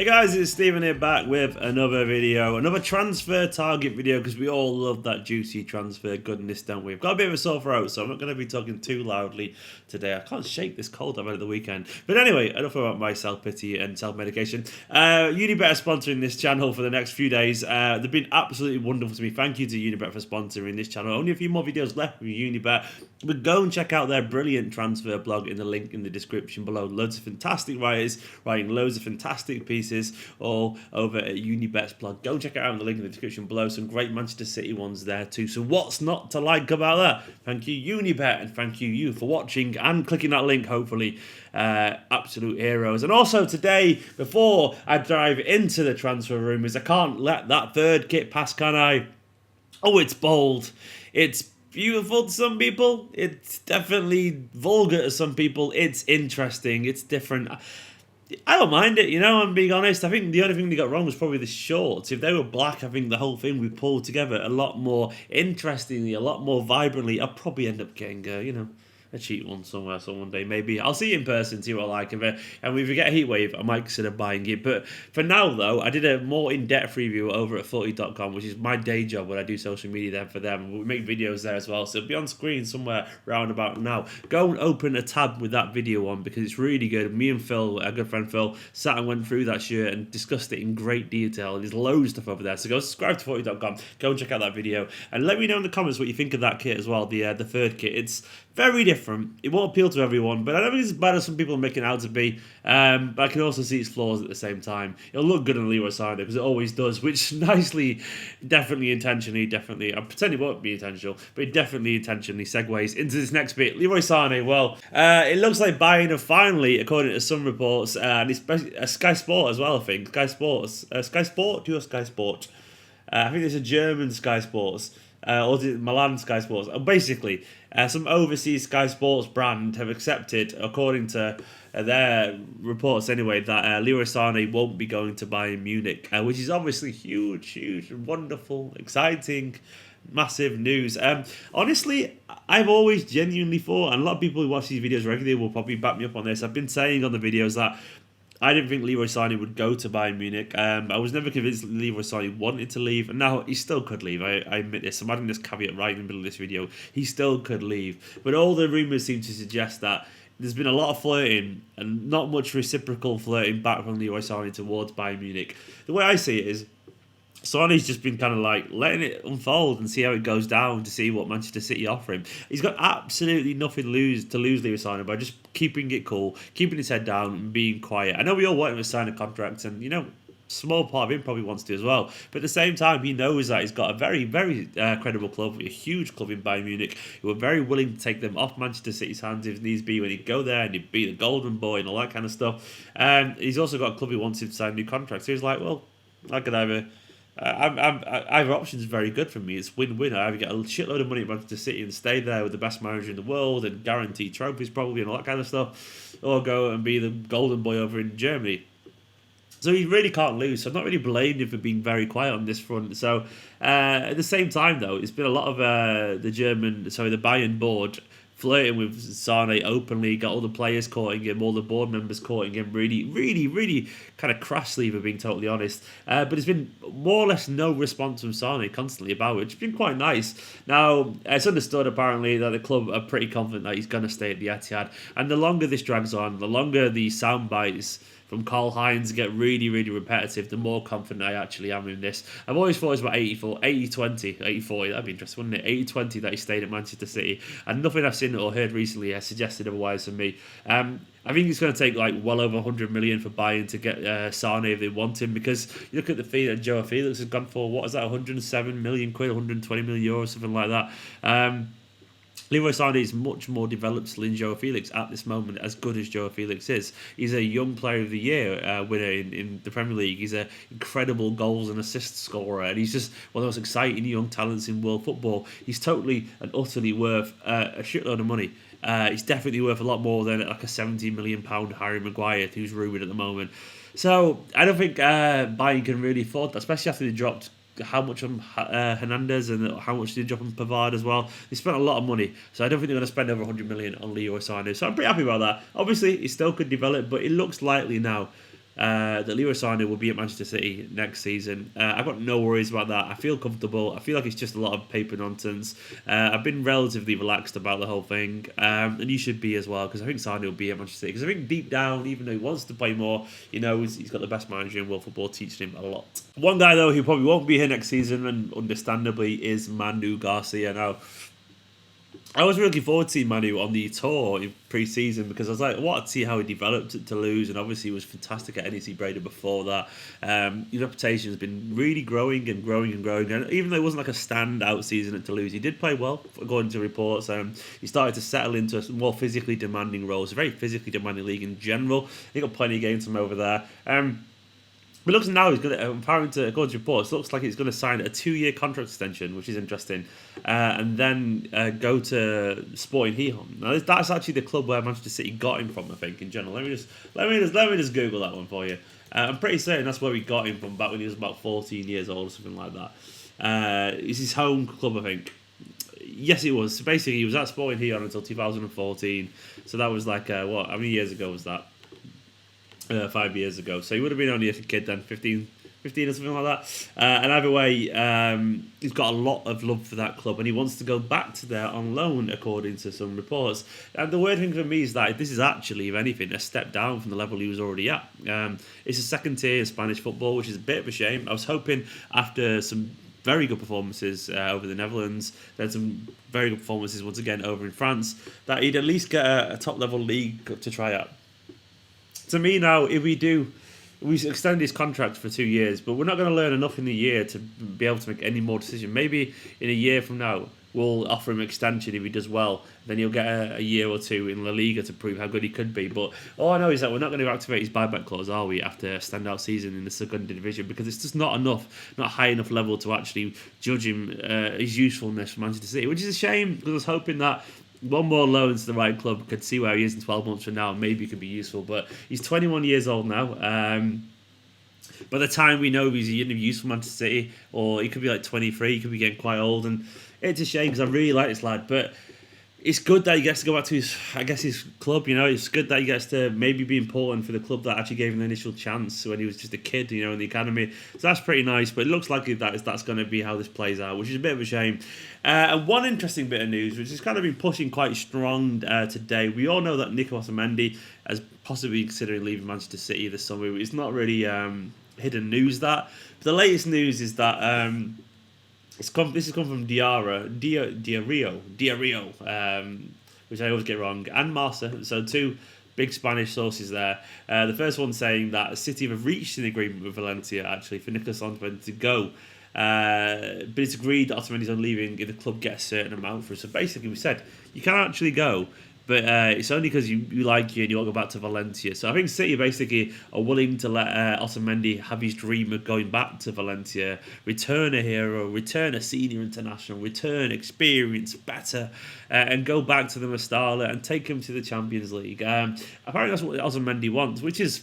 Hey guys, it's Stephen here back with another video, another transfer target video, because we all love that juicy transfer goodness, don't we? We've got a bit of a sore throat, so I'm not going to be talking too loudly today. I can't shake this cold I've had at the weekend. But anyway, enough about my self-pity and self-medication. Unibet are sponsoring this channel for the next few days. They've been absolutely wonderful to me. Thank you to Unibet for sponsoring this channel. Only a few more videos left with Unibet. But go and check out their brilliant transfer blog in the link in the description below. Loads of fantastic writers writing loads of fantastic pieces all over at Unibet's blog. Go check it out in the link in the description below. Some great Manchester City ones there too. So what's not to like about that? Thank you Unibet, and thank you for watching and clicking that link, hopefully. Absolute heroes. And also today, before I dive into the transfer rumours, I can't let that third kit pass, can I? Oh, it's bold. It's beautiful to some people. It's definitely vulgar to some people. It's interesting. It's different. I don't mind it, I'm being honest. I think the only thing they got wrong was probably the shorts. If they were black, I think the whole thing would pull together a lot more interestingly, a lot more vibrantly. I'll probably end up getting, a cheap one somewhere, so one day maybe. I'll see it in person, see what I like of it. And if we get a heat wave, I might consider buying it. But for now, though, I did a more in-depth review over at footy.com, which is my day job when I do social media there for them. We make videos there as well, so it'll be on screen somewhere round about now. Go and open a tab with that video on, because it's really good. Me and Phil, our good friend Phil, sat and went through that shirt and discussed it in great detail. There's loads of stuff over there, so go subscribe to footy.com, go and check out that video, and let me know in the comments what you think of that kit as well, the third kit. It's very different. It won't appeal to everyone, but I don't think it's as bad as some people are making it out to be. But I can also see its flaws at the same time. It'll look good on Leroy Sane, because it always does, which nicely, definitely intentionally, I pretend it won't be intentional, but it definitely intentionally segues into this next bit. Leroy Sane, well, it looks like Bayern have finally, according to some reports, and especially Sky Sport as well, I think. Sky Sports. Sky Sport? Do you Sky Sport? I think it's a German Sky Sports. Or is it Milan Sky Sports? Basically, some overseas Sky Sports brand have accepted, according to their reports anyway, that Leroy Sane won't be going to Bayern Munich, which is obviously huge, wonderful, exciting, massive news. Honestly, I've always genuinely thought, and a lot of people who watch these videos regularly will probably back me up on this, I've been saying on the videos that I didn't think Leroy Sane would go to Bayern Munich. I was never convinced Leroy Sane wanted to leave, and now he still could leave. I admit this. I'm adding this caveat right in the middle of this video. He still could leave. But all the rumours seem to suggest that there's been a lot of flirting and not much reciprocal flirting back from Leroy Sane towards Bayern Munich. The way I see it is, Sane's just been kind of like letting it unfold and see how it goes down to see what Manchester City offer him. He's got absolutely nothing to lose Leroy Sane by just keeping it cool, keeping his head down and being quiet. I know we all want him to sign a contract, and small part of him probably wants to as well. But at the same time, he knows that he's got a very, very credible club, a huge club in Bayern Munich, who are very willing to take them off Manchester City's hands if needs be, when he'd go there and he'd be the golden boy and all that kind of stuff. And he's also got a club who wants him to sign a new contract. So he's like, well, I could either... either option is very good for me. It's win-win. I either get a shitload of money at Manchester City and stay there with the best manager in the world and guarantee trophies probably and all that kind of stuff, or go and be the golden boy over in Germany. So he really can't lose. So I'm not really blaming him for being very quiet on this front. So at the same time, though, it's been a lot of the Bayern board flirting with Sane openly, got all the players courting him, all the board members courting him really kind of crassly, if we're being totally honest. But there's been more or less no response from Sane constantly about it, which has been quite nice. Now, it's understood apparently that the club are pretty confident that he's going to stay at the Etihad. And the longer this drags on, the longer the sound bites from Karl-Heinz get really repetitive, the more confident I actually am in this. I've always thought it was about 80-20, 80-40, that'd be interesting, wouldn't it? 80-20 that he stayed at Manchester City, and nothing I've seen or heard recently has suggested otherwise for me. I think it's going to take well over 100 million for Bayern to get Sane if they want him, because you look at the fee that Joe Felix has gone for, what is that, 107 million quid, 120 million euros, something like that. Leroy Sane is much more developed still in Joao Felix at this moment, as good as Joao Felix is. He's a young player of the year winner in the Premier League. He's an incredible goals and assists scorer, and he's just one of the most exciting young talents in world football. He's totally and utterly worth a shitload of money. He's definitely worth a lot more than like a £70 million Harry Maguire, who's rumoured at the moment. So I don't think Bayern can really afford that, especially after they dropped how much on Hernandez and how much they drop on Pavard as well. They spent a lot of money, so I don't think they're going to spend over 100 million on Leroy Sane. So I'm pretty happy about that. Obviously, he still could develop, but it looks likely now that Leroy Sane will be at Manchester City next season. I've got no worries about that. I feel comfortable. I feel like it's just a lot of paper nonsense. I've been relatively relaxed about the whole thing, and you should be as well, because I think Sane will be at Manchester City. Because I think deep down, even though he wants to play more, he knows he's got the best manager in world football teaching him a lot. One guy though who probably won't be here next season, and understandably, is Manu Garcia. Now, I was really looking forward to seeing Manu on the tour in pre-season, because I was like, I wanted to see how he developed at Toulouse, and obviously he was fantastic at NEC Breda before that. His reputation has been really growing and growing and growing, and even though it wasn't like a standout season at Toulouse, he did play well, according to reports. He started to settle into a more physically demanding role. It's a very physically demanding league in general. He got plenty of games from over there. But it looks now he's going to, according to reports, looks like he's going to sign a 2-year contract extension, which is interesting, and then go to Sporting Gijon. Now that's actually the club where Manchester City got him from, I think, in general. Let me just Google that one for you. I'm pretty certain that's where we got him from back when he was about 14 years old or something like that. It's his home club, I think. Yes, it was. So basically, he was at Sporting Gijon until 2014. So that was like what? How many years ago was that? 5 years ago. So he would have been only a kid then, 15 or something like that. And either way, he's got a lot of love for that club, and he wants to go back to there on loan, according to some reports. And the weird thing for me is that this is actually, if anything, a step down from the level he was already at. It's a second tier in Spanish football, which is a bit of a shame. I was hoping after some very good performances over the Netherlands, then some very good performances once again over in France, that he'd at least get a top level league to try out. To me now, if we extend his contract for 2 years, but we're not going to learn enough in a year to be able to make any more decision. Maybe in a year from now, we'll offer him extension if he does well. Then he'll get a year or two in La Liga to prove how good he could be. But all I know is that we're not going to activate his buyback clause, are we, after a standout season in the second division? Because it's just not high enough level to actually judge him, his usefulness for Manchester City, which is a shame, because I was hoping that one more loan to the right club could see where he is in 12 months from now, and maybe he could be useful. But he's 21 years old now. By the time we know he's a use for Manchester City, or he could be like 23, he could be getting quite old, and it's a shame, because I really like this lad. But it's good that he gets to go back to his club. It's good that he gets to maybe be important for the club that actually gave him the initial chance when he was just a kid, in the academy. So that's pretty nice. But it looks like that's going to be how this plays out, which is a bit of a shame. And one interesting bit of news, which has kind of been pushing quite strong today. We all know that Nicolas Otamendi is possibly considering leaving Manchester City this summer. It's not really hidden news that. But the latest news is that this has come from Diario, which I always get wrong, and Marca. So two big Spanish sources there. The first one saying that City have reached an agreement with Valencia actually for Nicolas Otamendi to go. But it's agreed that Otamendi's on leaving if the club gets a certain amount for it. So basically we said you can actually go, but it's only because you like you and you want to go back to Valencia. So I think City basically are willing to let Otamendi have his dream of going back to Valencia, return a hero, return a senior international, return experience, better, and go back to the Mestalla and take him to the Champions League. Apparently that's what Otamendi wants, which is,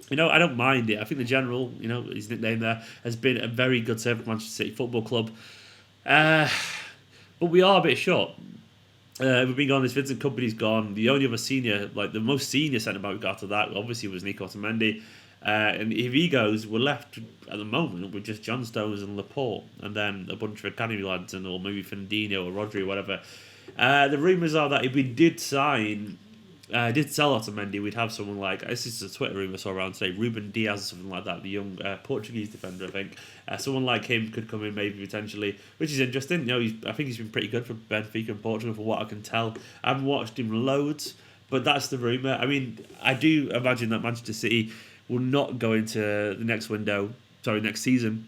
I don't mind it. I think the general, his nickname there, has been a very good servant for Manchester City Football Club. But we are a bit short. We've been gone. This Vincent Kompany's gone. The only other senior, the most senior centre-back we got after that, obviously was Nicolas Otamendi. And if he goes, we're left at the moment with just John Stones and Laporte, and then a bunch of academy lads, or maybe Fernandinho or Rodri or whatever. The rumours are that if we did sell Otamendi, we'd have someone like, this is a Twitter rumour I saw around today, Ruben Diaz or something like that, the young Portuguese defender, I think. Someone like him could come in maybe potentially, which is interesting. I think he's been pretty good for Benfica and Portugal from what I can tell. I haven't watched him loads, but that's the rumour. I mean, I do imagine that Manchester City will not go into the next season,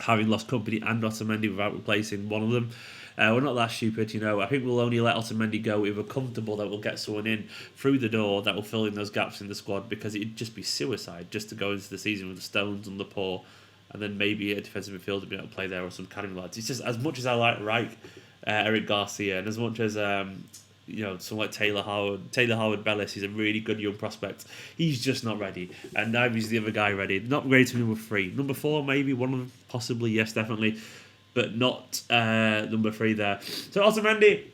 having lost Kompany and Otamendi without replacing one of them. We're not that stupid, I think we'll only let Otamendi go if we're comfortable that we'll get someone in through the door that will fill in those gaps in the squad, because it'd just be suicide just to go into the season with the Stones and Laporte, and then maybe a defensive midfielder being able to play there, or some academy lads. It's just, as much as I like Eric Garcia, and as much as someone like Taylor Howard-Bellis is a really good young prospect, he's just not ready, and neither is the other guy ready. Not ready to be number 3. Number 4, maybe, one of them, possibly, yes, definitely, but not number 3 there. So Otamendi,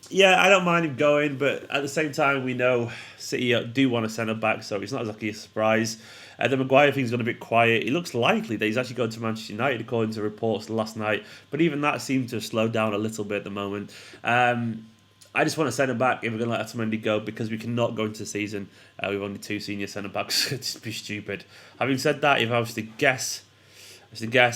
Yeah, I don't mind him going, but at the same time, we know City do want a centre back, so it's not exactly a surprise. The Maguire thing's gone a bit quiet. It looks likely that he's actually going to Manchester United, according to reports last night. But even that seems to have slowed down a little bit at the moment. I just want a centre back if we're going to let Otamendi go, because we cannot go into the season with only 2 senior centre backs. It's be stupid. Having said that, if I was to guess,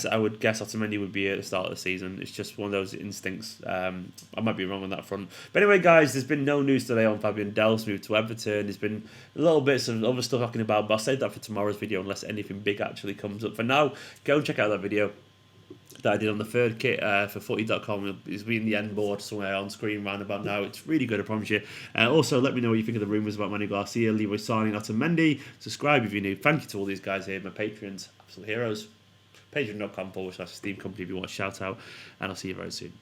I would guess Otamendi would be at the start of the season. It's just one of those instincts. I might be wrong on that front. But anyway, guys, there's been no news today on Fabian Delph's move to Everton. There's been a little bits of other stuff talking about, but I'll save that for tomorrow's video unless anything big actually comes up. For now, go and check out that video that I did on the third kit for footy.com. It's been the end board somewhere on screen round about now. It's really good, I promise you. Also, let me know what you think of the rumours about Manu Garcia, Leroy Sane, Otamendi. Subscribe if you're new. Thank you to all these guys here, my patrons, absolute heroes. Patreon.com/Esteemed Company if you want a shout out, and I'll see you very soon.